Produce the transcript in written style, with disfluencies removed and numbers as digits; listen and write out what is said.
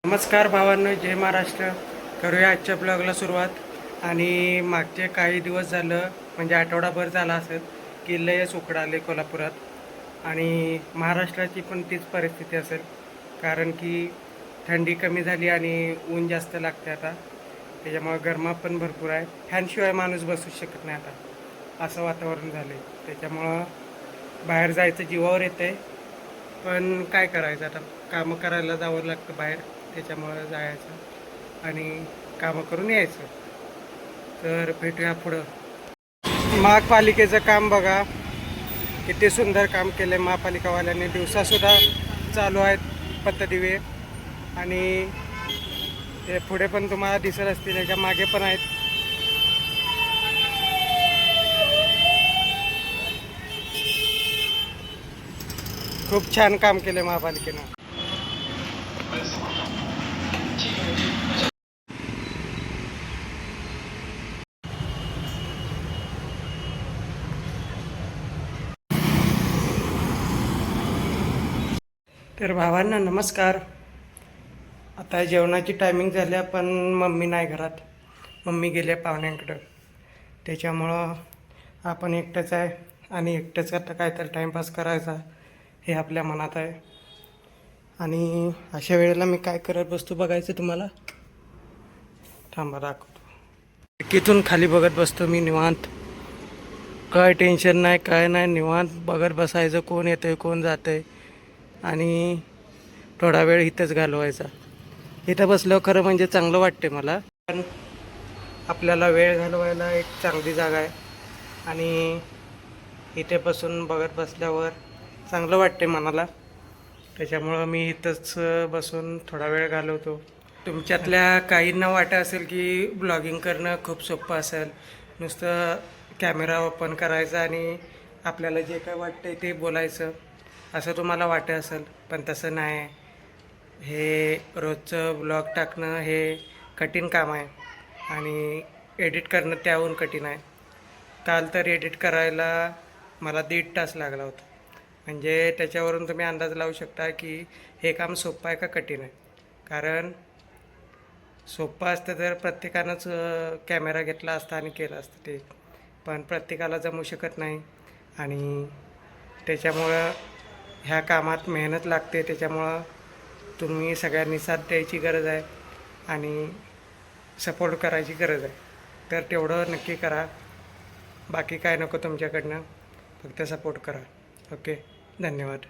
नमस्कार भावांनो, जय महाराष्ट्र. करूया आजच्या ब्लॉगला सुरुवात. आणि मागचे काही दिवस झालं म्हणजे आठवडाभर झाला असेल की लयच उकडाले कोल्हापुरात आणि महाराष्ट्राची पण तीच परिस्थिती असेल, कारण की थंडी कमी झाली आणि ऊन जास्त लागते आता. त्याच्यामुळं गरमा पण भरपूर आहे. फॅनशिवाय माणूस बसू शकत नाही आता, असं वातावरण झालं आहे. त्याच्यामुळं बाहेर जायचं जीवावर येतं आहे, पण काय करायचं आता, कामं करायला जावं लागतं बाहेर. त्याच्यामुळं जायचं आणि कामं करून यायचं. तर भेटूया पुढं. महापालिकेचं काम बघा, किती सुंदर काम केलं आहे महापालिकावाल्यांनी. दिवसासुद्धा चालू आहेत पथदिवे आणि ते पुढे पण तुम्हाला दिसत असतील, त्याच्या मागे पण आहेत. खूप छान काम केलं आहे महापालिकेनं. तर भावांना नमस्कार. आता जेवणाची टायमिंग झाल्या, पण मम्मी नाही घरात. मम्मी गेले पाहुण्यांकडं. त्याच्यामुळं आपण एकटंच आहे आणि एकटंच आता काय तर टाईमपास करायचा हे आपल्या मनात आहे. आणि अशा वेळेला मी काय करत बसतो बघायचं तुम्हाला. थांबा दाखवतो. खिडकीतून खाली बघत बसतो मी निवांत. काय टेन्शन नाही, काय नाही, निवांत बघत बसायचं कोण येतं आहे कोण जातं आहे. आणि थोडा वेळ इथंच घालवायचा. इथं बसल्यावर खरं म्हणजे चांगलं वाटते मला, पण आपल्याला वेळ घालवायला एक चांगली जागा आहे आणि इथे बसून बघत बसल्यावर चांगलं वाटते मनाला. त्याच्यामुळं मी इथंच बसून थोडा वेळ घालवतो. तुमच्यातल्या काहींना वाटत असेल की ब्लॉगिंग करणं खूप सोपं असेल, नुसतं कॅमेरा ओपन करायचा आणि आपल्याला जे काय वाटतं ते बोलायचं, असं तुम्हाला वाटत असेल. पण तसं नाही आहे. हे रोजचं ब्लॉग टाकणं हे कठीण काम आहे आणि एडिट करणं त्याहून कठीण आहे. काल तर एडिट करायला मला 1.5 तास लागला होता. म्हणजे त्याच्यावरून तुम्ही अंदाज लावू शकता की हे काम सोपं आहे का कठीण आहे. कारण सोपं असतं तर प्रत्येकानंच कॅमेरा घेतला असता आणि केलं असतं ते, पण प्रत्येकाला जमू शकत नाही. आणि त्याच्यामुळं ह्या कामात मेहनत लागते. त्याच्यामुळं तुम्ही सगळ्यांनी साथ द्यायची गरज आहे आणि सपोर्ट करायची गरज आहे. तर तेवढं नक्की करा. बाकी काय नको तुमच्याकडनं, फक्त सपोर्ट करा. ओके, धन्यवाद.